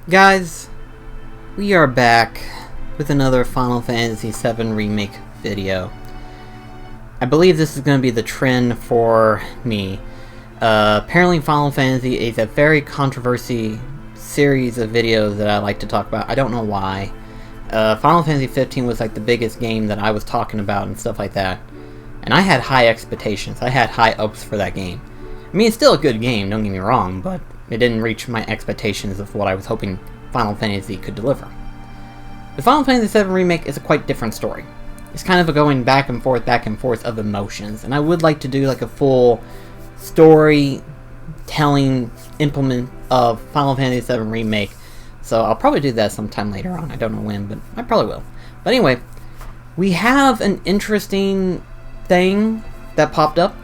Guys, we are back with another Final Fantasy VII Remake video. I believe this is going to be the trend for me. Apparently Final Fantasy is a very controversy series of videos that I like to talk about. I don't know why. Final Fantasy 15 was like the biggest game that I was talking about and stuff like that. And I had high expectations. I had high hopes for that game. I mean, it's still a good game, don't get me wrong, but it didn't reach my expectations of what I was hoping Final Fantasy could deliver. The Final Fantasy VII Remake is a quite different story. It's kind of a going back and forth of emotions, and I would like to do like a full storytelling implement of Final Fantasy VII Remake, so I'll probably do that sometime later on. I don't know when, but I probably will. But anyway, we have an interesting thing that popped up.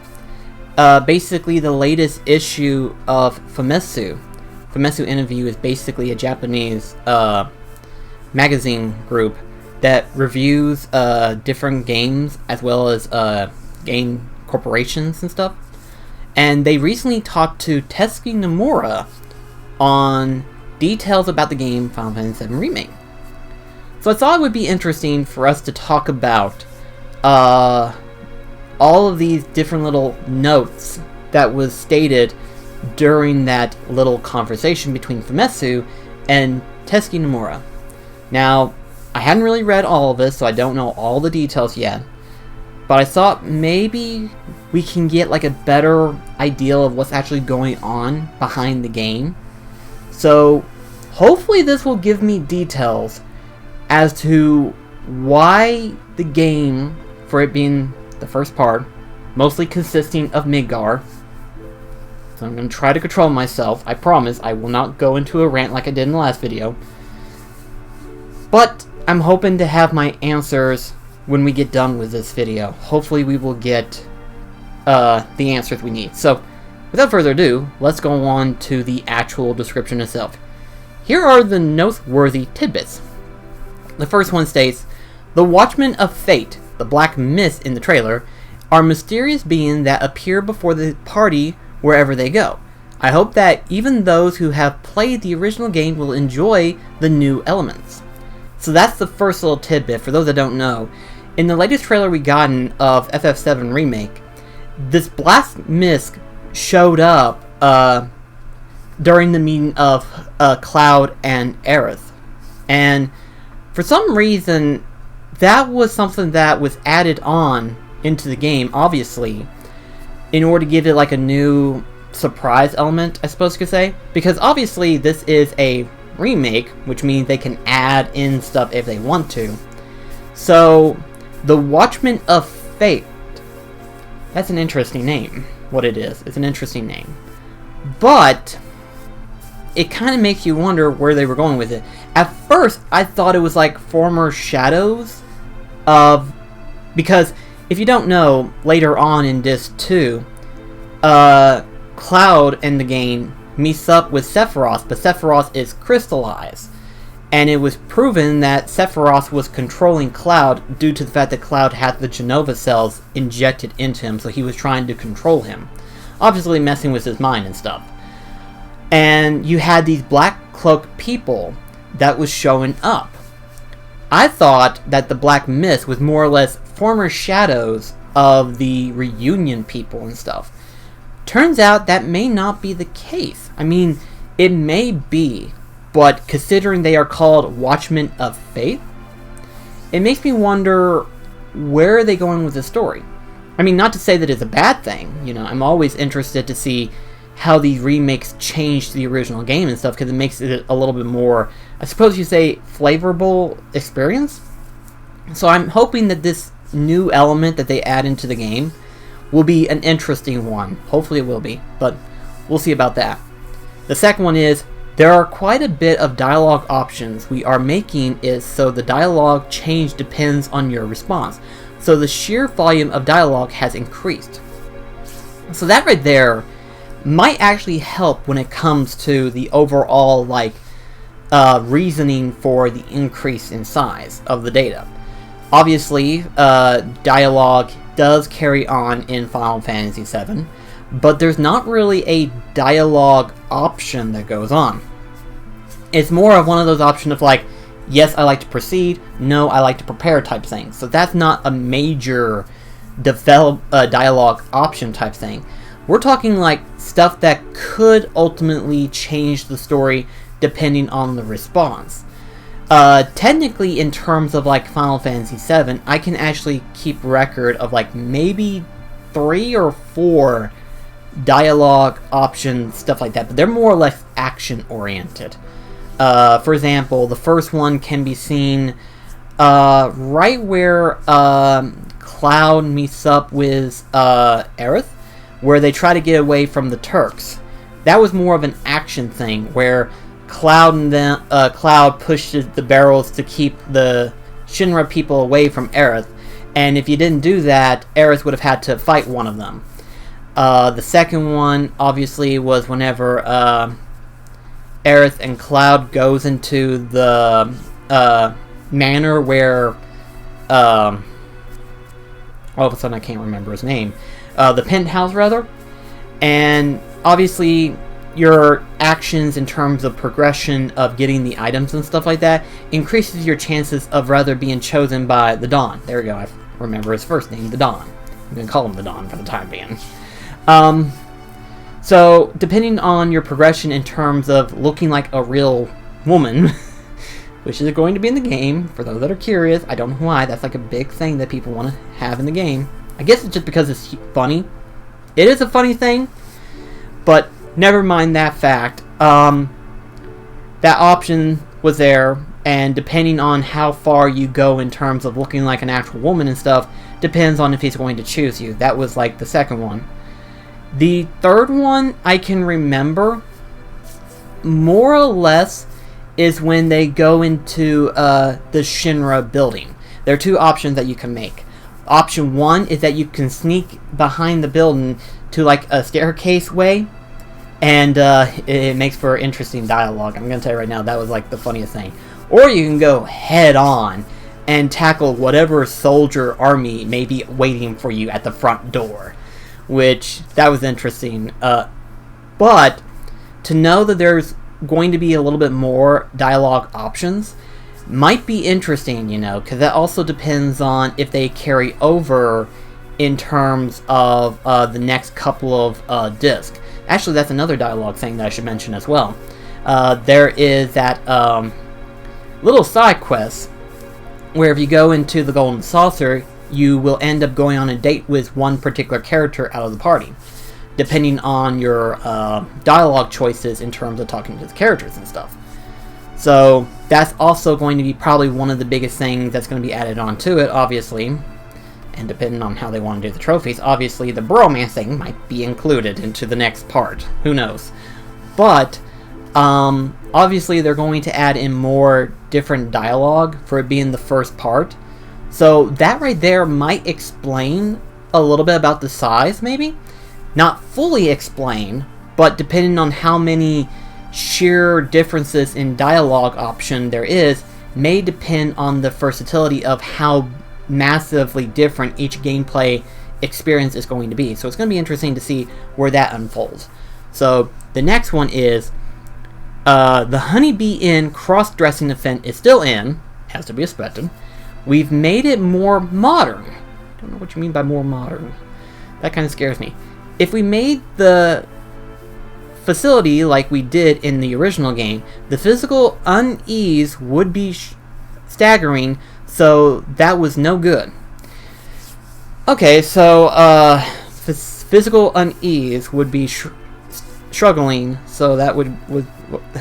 Basically the latest issue of Famitsu. Famitsu Interview is basically a Japanese magazine group that reviews different games as well as game corporations and stuff. And they recently talked to Testuya Nomura on details about the game Final Fantasy VII Remake. So I thought it would be interesting for us to talk about all of these different little notes that was stated during that little conversation between Famitsu and Testuya Nomura. Now, I hadn't really read all of this, so I don't know all the details yet, but I thought maybe we can get like a better idea of what's actually going on behind the game. So, hopefully this will give me details as to why the game, for it being the first part, mostly consisting of Midgar. So I'm going to try to control myself. I promise I will not go into a rant like I did in the last video. But I'm hoping to have my answers when we get done with this video. Hopefully we will get the answers we need. So without further ado, let's go on to the actual description itself. Here are the noteworthy tidbits. The first one states, "The Watchman of Fate, the black mist in the trailer, are mysterious beings that appear before the party wherever they go. I hope that even those who have played the original game will enjoy the new elements." So that's the first little tidbit. For those that don't know, in the latest trailer we gotten of FF7 Remake, this black mist showed up during the meeting of Cloud and Aerith. And for some reason, that was something that was added on into the game, obviously, in order to give it like a new surprise element, I suppose you could say. Because obviously this is a remake, which means they can add in stuff if they want to. So, the Watchman of Fate, that's an interesting name, what it is. It's an interesting name. But it kind of makes you wonder where they were going with it. At first, I thought it was like former shadows of, because if you don't know, later on in Disc 2, Cloud in the game meets up with Sephiroth, but Sephiroth is crystallized. And it was proven that Sephiroth was controlling Cloud due to the fact that Cloud had the Genova cells injected into him, so he was trying to control him. Obviously messing with his mind and stuff. And you had these black cloak people that was showing up. I thought that the black mist was more or less former shadows of the reunion people and stuff. Turns out that may not be the case. I mean, it may be, but considering they are called Watchmen of Fate, it makes me wonder, where are they going with the story? I mean, not to say that it's a bad thing, you know, I'm always interested to see how these remakes change the original game and stuff, because it makes it a little bit more, I suppose you say, flavorful experience. So I'm hoping that this new element that they add into the game will be an interesting one. Hopefully it will be, but we'll see about that. The second one is, there are quite a bit of dialogue options we are making is so the dialogue change depends on your response. So the sheer volume of dialogue has increased. So that right there might actually help when it comes to the overall like reasoning for the increase in size of the data. Obviously, dialogue does carry on in Final Fantasy VII, but there's not really a dialogue option that goes on. It's more of one of those options of like, yes, I like to proceed, no, I like to prepare type thing. So that's not a major dialogue option type thing. We're talking like stuff that could ultimately change the story depending on the response. Technically, in terms of like Final Fantasy VII, I can actually keep record of like maybe 3 or 4 dialogue options, stuff like that, but they're more or less action oriented. For example, the first one can be seen right where Cloud meets up with Aerith, where they try to get away from the Turks. That was more of an action thing, where Cloud pushes the barrels to keep the Shinra people away from Aerith, and if you didn't do that, Aerith would have had to fight one of them. The second one, obviously, was whenever Aerith and Cloud goes into the manor where all of a sudden I can't remember his name. The penthouse, rather. And obviously, your actions in terms of progression of getting the items and stuff like that increases your chances of rather being chosen by the Dawn. There we go, I remember his first name, the Dawn. I'm going to call him the Dawn for the time being. So, depending on your progression in terms of looking like a real woman, which is going to be in the game, for those that are curious, I don't know why, that's like a big thing that people want to have in the game. I guess it's just because it's funny. It is a funny thing, but never mind that fact. That option was there, and depending on how far you go in terms of looking like an actual woman and stuff, depends on if he's going to choose you. That was like the second one. The third one I can remember, more or less, is when they go into the Shinra building. There are 2 options that you can make. Option 1 is that you can sneak behind the building to like a staircase way, and it makes for interesting dialogue. I'm going to tell you right now, that was like the funniest thing. Or you can go head on and tackle whatever soldier army may be waiting for you at the front door. Which, that was interesting. But, to know that there's going to be a little bit more dialogue options might be interesting, you know, because that also depends on if they carry over in terms of the next couple of discs. Actually, that's another dialogue thing that I should mention as well. There is that little side quest where if you go into the Golden Saucer, you will end up going on a date with one particular character out of the party, depending on your dialogue choices in terms of talking to the characters and stuff. So that's also going to be probably one of the biggest things that's going to be added onto it, obviously. And depending on how they want to do the trophies, obviously the bromance thing might be included into the next part. Who knows? But obviously they're going to add in more different dialogue for it being the first part. So that right there might explain a little bit about the size, maybe? Not fully explain, but depending on how many sheer differences in dialogue option there is, may depend on the versatility of how massively different each gameplay experience is going to be. So it's going to be interesting to see where that unfolds. So the next one is the Bee In Crossdressing event is still in, as to be expected. We've made it more modern. Don't know what you mean by more modern. That kind of scares me. If we made the facility like we did in the original game, the physical unease would be staggering, so that was no good. Okay, so physical unease would be struggling, so that would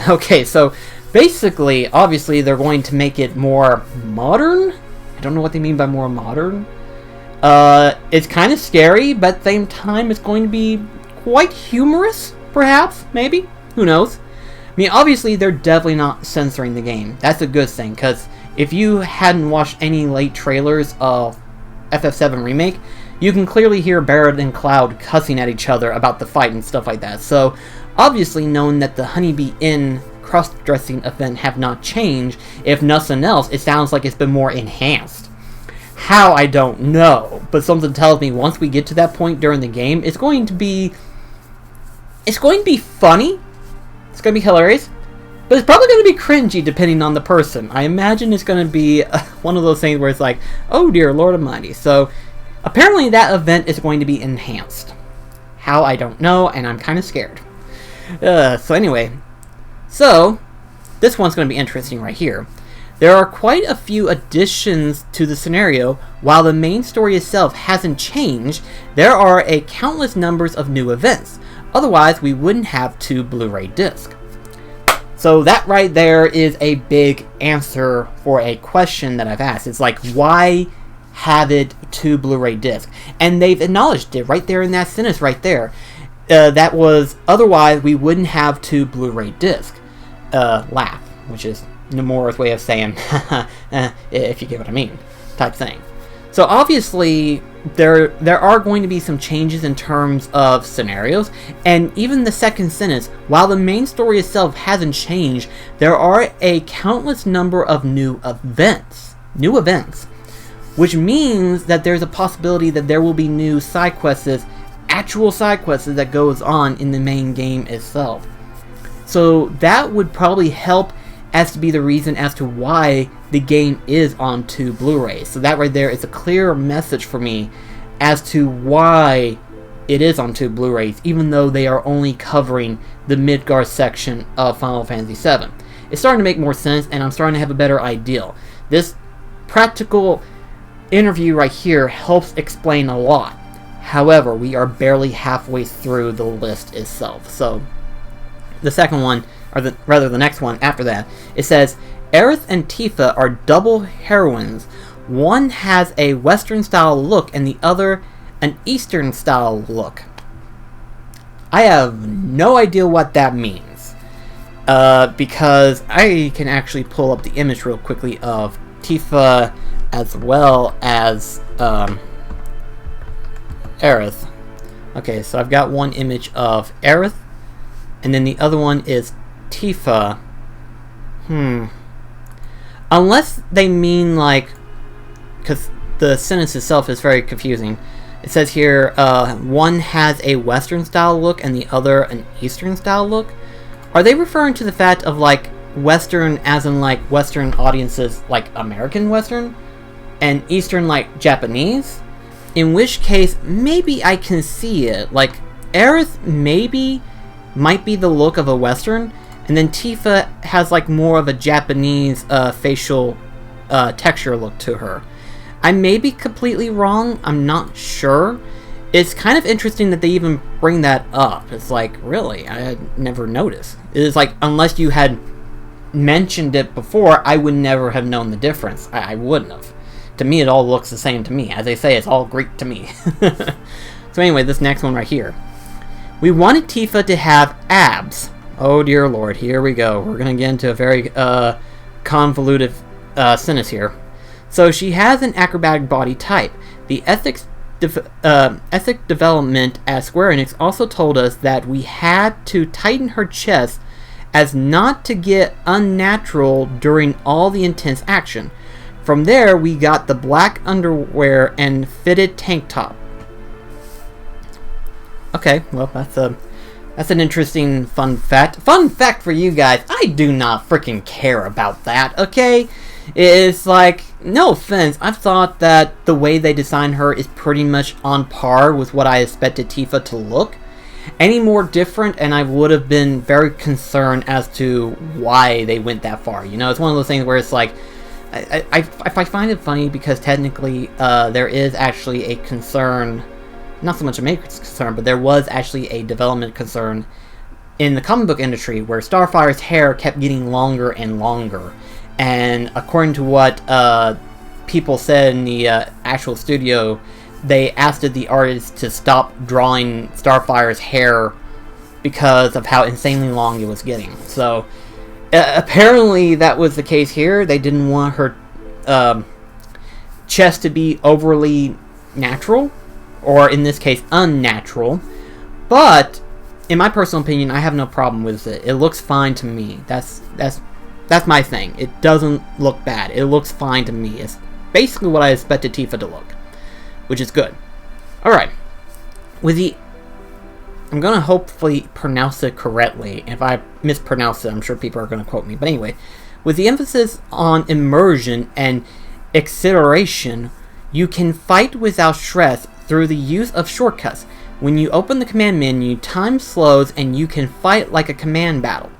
okay, so basically, obviously, they're going to make it more modern. I don't know what they mean by more modern. It's kind of scary, but at the same time, it's going to be quite humorous, perhaps, maybe. Who knows? I mean, obviously, they're definitely not censoring the game. That's a good thing, because if you hadn't watched any late trailers of FF7 Remake, you can clearly hear Barrett and Cloud cussing at each other about the fight and stuff like that. So, obviously, knowing that the Bee In Crossdressing event have not changed, if nothing else, it sounds like it's been more enhanced. How, I don't know, but something tells me once we get to that point during the game, it's going to be funny, it's going to be hilarious, but But it's probably going to be cringy depending on the person. I imagine it's going to be one of those things where it's like, oh dear Lord Almighty. So apparently that event is going to be enhanced. How, I don't know, and I'm kind of scared. So anyway, so this one's going to be interesting right here. There are quite a few additions to the scenario. While the main story itself hasn't changed, there are a countless numbers of new events. Otherwise, we wouldn't have 2 Blu-ray discs. So that right there is a big answer for a question that I've asked. It's like, why have it 2 Blu-ray discs? And they've acknowledged it right there in that sentence right there. That was, otherwise we wouldn't have 2 Blu-ray discs. Laugh, which is Nomura's way of saying, if you get what I mean, type thing. So obviously, there are going to be some changes in terms of scenarios, and even the second sentence, while the main story itself hasn't changed, there are a countless number of new events, which means that there's a possibility that there will be new side quests, actual side quests that goes on in the main game itself. So that would probably help as to be the reason as to why the game is on 2 Blu-rays. So that right there is a clear message for me as to why it is on 2 Blu-rays, even though they are only covering the Midgar section of Final Fantasy VII. It's starting to make more sense, and I'm starting to have a better idea. This practical interview right here helps explain a lot. However, we are barely halfway through the list itself. So the second one, or the next one after that, it says, Aerith and Tifa are double heroines. One has a Western-style look and the other an Eastern-style look. I have no idea what that means. Because I can actually pull up the image real quickly of Tifa as well as Aerith. Okay, so I've got one image of Aerith, and then the other one is Tifa. Unless they mean like, because the sentence itself is very confusing. It says here, one has a Western style look and the other an Eastern style look. Are they referring to the fact of like Western as in like Western audiences like American Western, and Eastern like Japanese? In which case, maybe I can see it. Like, Aerith might be the look of a Western, and then Tifa has like more of a Japanese facial texture look to her. I may be completely wrong, I'm not sure. It's kind of interesting that they even bring that up. It's like, really? I had never noticed. It is like, unless you had mentioned it before, I would never have known the difference. I wouldn't have. To me, it all looks the same to me. As they say, it's all Greek to me. So anyway, this next one right here. We wanted Tifa to have abs. Oh dear Lord, here we go. We're going to get into a very convoluted sentence here. So she has an acrobatic body type. The ethic development at Square Enix also told us that we had to tighten her chest as not to get unnatural during all the intense action. From there, we got the black underwear and fitted tank top. Okay, well, that's an interesting fun fact. Fun fact for you guys, I do not freaking care about that, okay? It's like, no offense, I've thought that the way they designed her is pretty much on par with what I expected Tifa to look. Any more different, and I would have been very concerned as to why they went that far. You know, it's one of those things where it's like, I find it funny because technically there is actually a concern, not so much a maker's concern, but there was actually a development concern in the comic book industry where Starfire's hair kept getting longer and longer. And according to what people said in the actual studio, they asked the artist to stop drawing Starfire's hair because of how insanely long it was getting. So apparently that was the case here. They didn't want her chest to be overly natural, or in this case unnatural. But in my personal opinion, I have no problem with it. It looks fine to me. That's my thing. It doesn't look bad. It looks fine to me. It's basically what I expected Tifa to look, which is good. Alright. With the I'm going to hopefully pronounce it correctly. If I mispronounce it, I'm sure people are going to quote me. But anyway, with the emphasis on immersion and acceleration, you can fight without stress through the use of shortcuts. When you open the command menu, time slows and you can fight like a command battle.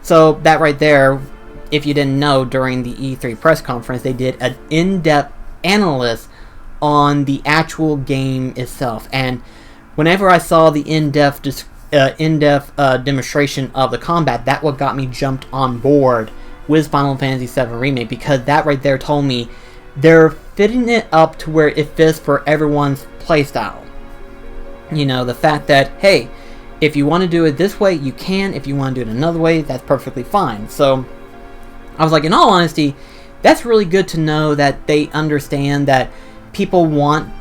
So that right there, if you didn't know, during the E3 press conference, they did an in-depth analysis on the actual game itself. And whenever I saw the in-depth demonstration of the combat, that what got me jumped on board with Final Fantasy VII Remake, because that right there told me they're fitting it up to where it fits for everyone's playstyle. You know, the fact that, hey, if you want to do it this way, you can. If you want to do it another way, that's perfectly fine. So I was like, in all honesty, that's really good to know that they understand that people want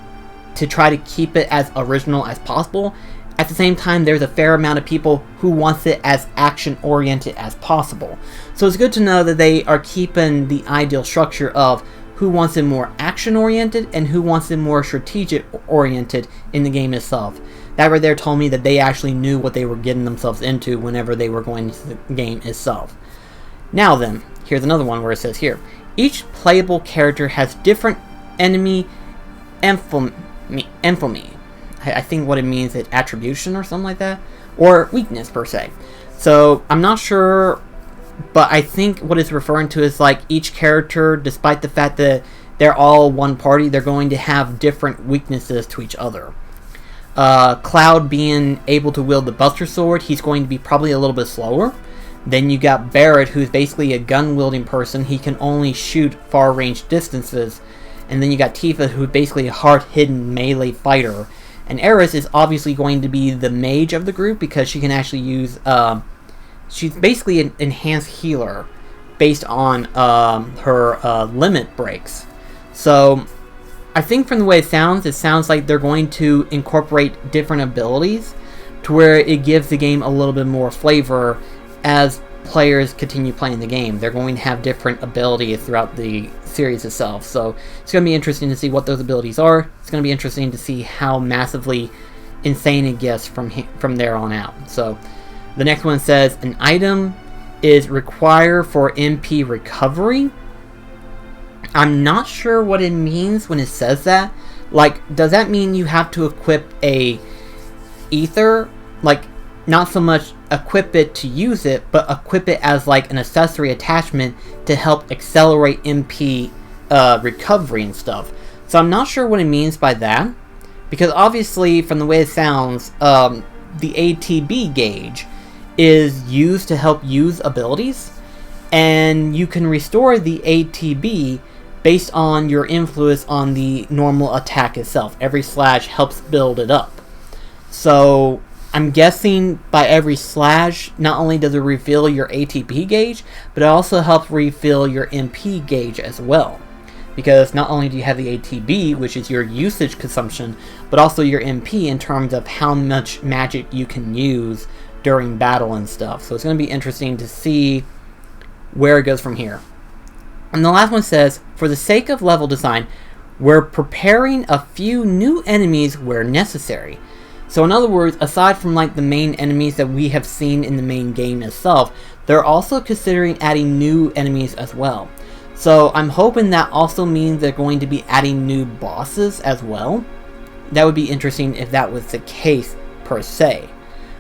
to try to keep it as original as possible. At the same time, there's a fair amount of people who wants it as action-oriented as possible. So it's good to know that they are keeping the ideal structure of who wants it more action-oriented and who wants it more strategic-oriented in the game itself. That right there told me that they actually knew what they were getting themselves into whenever they were going into the game itself. Now then, here's another one where it says here, each playable character has different enemy infamy. I think what it means is attribution or something like that, or weakness per se. So I'm not sure, but I think what it's referring to is like each character, despite the fact that they're all one party, they're going to have different weaknesses to each other. Cloud being able to wield the Buster Sword, he's going to be probably a little bit slower. Then you got Barrett, who's basically a gun-wielding person. He can only shoot far-range distances. And then you got Tifa, who's basically a hard-hidden melee fighter. And Aerith is obviously going to be the mage of the group because she can actually use... she's basically an enhanced healer based on her limit breaks. So I think from the way it sounds like they're going to incorporate different abilities to where it gives the game a little bit more flavor as players continue playing the game. They're going to have different abilities throughout the series itself. So it's going to be interesting to see what those abilities are. It's going to be interesting to see how massively insane it gets from there on out. So the next one says, an item is required for MP recovery. I'm not sure what it means when it says that. Like, does that mean you have to equip a ether? Like, not so much equip it to use it, but equip it as like an accessory attachment to help accelerate MP recovery and stuff. So I'm not sure what it means by that, because obviously from the way it sounds, the ATB gauge is used to help use abilities, and you can restore the ATB based on your influence on the normal attack itself. Every slash helps build it up. So I'm guessing by every slash, not only does it refill your ATP gauge, but it also helps refill your MP gauge as well. Because not only do you have the ATB, which is your usage consumption, but also your MP in terms of how much magic you can use during battle and stuff. So it's going to be interesting to see where it goes from here. And the last one says, for the sake of level design, we're preparing a few new enemies where necessary. So in other words, aside from like the main enemies that we have seen in the main game itself, they're also considering adding new enemies as well. So I'm hoping that also means they're going to be adding new bosses as well. That would be interesting if that was the case per se.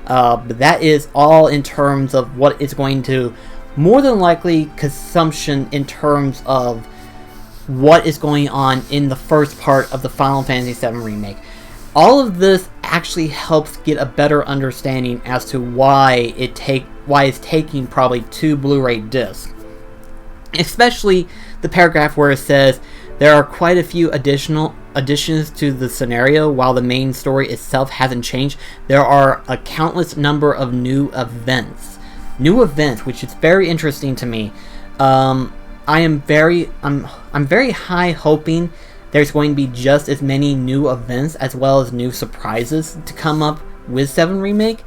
But that is all in terms of what is going to more than likely consumption in terms of what is going on in the first part of the Final Fantasy VII Remake. All of this actually helps get a better understanding as to why it's taking probably 2 Blu-ray discs. Especially the paragraph where it says there are quite a few additional additions to the scenario while the main story itself hasn't changed. There are a countless number of new events. Which is very interesting to me. I'm very high hoping there's going to be just as many new events as well as new surprises to come up with 7 Remake,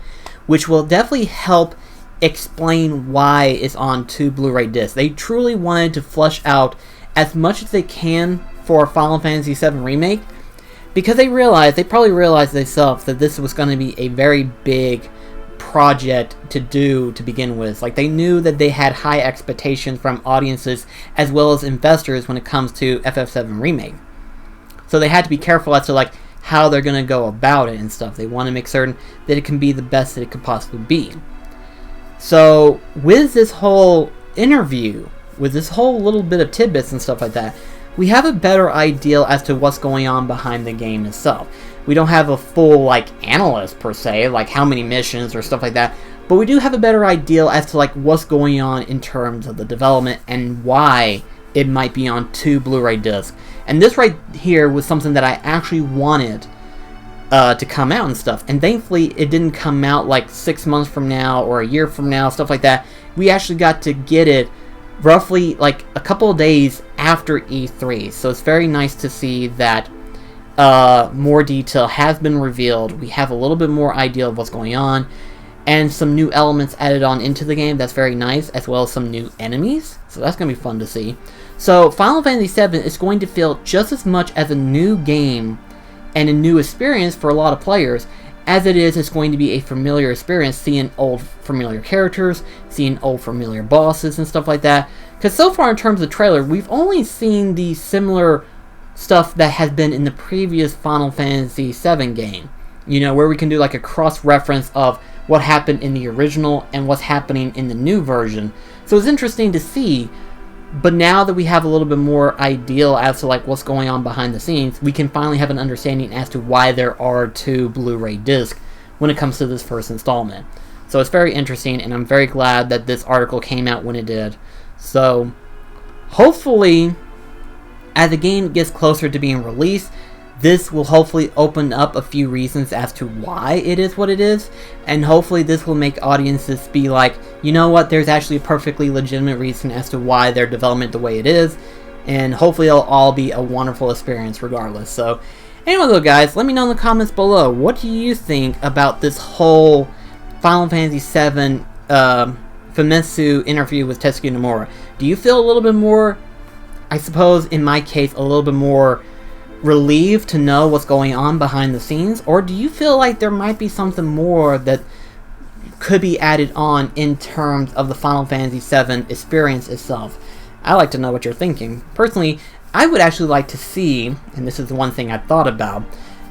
which will definitely help explain why it's on 2 Blu-ray discs. They truly wanted to flush out as much as they can for Final Fantasy VII Remake, because they probably realized themselves that this was going to be a very big project to do to begin with. Like, they knew that they had high expectations from audiences as well as investors when it comes to FF7 Remake. So they had to be careful as to like how they're going to go about it and stuff. They want to make certain that it can be the best that it could possibly be. So with this whole interview, with this whole little bit of tidbits and stuff like that, we have a better idea as to what's going on behind the game itself. We don't have a full like analyst per se, like how many missions or stuff like that, but we do have a better idea as to like what's going on in terms of the development and why it might be on 2 Blu-ray discs. And this right here was something that I actually wanted to come out and stuff. And thankfully it didn't come out like 6 months from now or a year from now, stuff like that. We actually got to get it roughly like a couple of days after E3. So it's very nice to see that more detail has been revealed. We have a little bit more idea of what's going on. And some new elements added on into the game. That's very nice, as well as some new enemies. So that's going to be fun to see. So Final Fantasy VII is going to feel just as much as a new game and a new experience for a lot of players as it's going to be a familiar experience, seeing old familiar characters, seeing old familiar bosses and stuff like that. Because so far in terms of the trailer, we've only seen the similar stuff that has been in the previous Final Fantasy VII game. You know, where we can do like a cross-reference of what happened in the original and what's happening in the new version. So it's interesting to see, but now that we have a little bit more idea as to like what's going on behind the scenes, we can finally have an understanding as to why there are 2 Blu-ray discs when it comes to this first installment. So it's very interesting, and I'm very glad that this article came out when it did. So hopefully, as the game gets closer to being released, this will hopefully open up a few reasons as to why it is what it is, and hopefully this will make audiences be like, you know what, there's actually a perfectly legitimate reason as to why their development the way it is, and hopefully it'll all be a wonderful experience regardless. So anyway though guys, let me know in the comments below, what do you think about this whole Final Fantasy VII Famitsu interview with Testuya Nomura? Do you feel a little bit more, I suppose in my case, a little bit more relieved to know what's going on behind the scenes, or do you feel like there might be something more that could be added on in terms of the Final Fantasy VII experience itself? I'd like to know what you're thinking. Personally, I would actually like to see, and this is the one thing I thought about,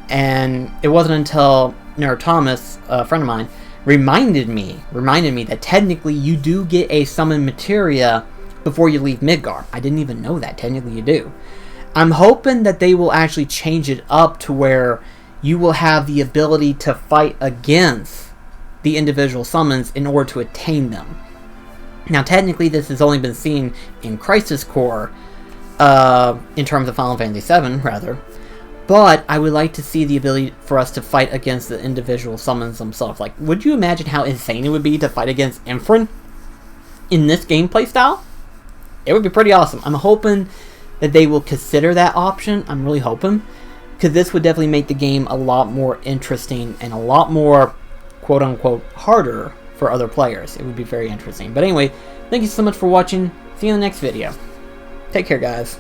and it wasn't until Nerd Thomas, a friend of mine, reminded me that technically you do get a summon materia before you leave Midgar. I didn't even know that. Technically you do. I'm hoping that they will actually change it up to where you will have the ability to fight against the individual summons in order to attain them. Now technically this has only been seen in Crisis Core, in terms of Final Fantasy VII rather, but I would like to see the ability for us to fight against the individual summons themselves. Like, would you imagine how insane it would be to fight against Infrin in this gameplay style? It would be pretty awesome. I'm hoping that they will consider that option. I'm really hoping, because this would definitely make the game a lot more interesting and a lot more quote-unquote harder for other players. It would be very interesting. But anyway, thank you so much for watching. See you in the next video. Take care, guys.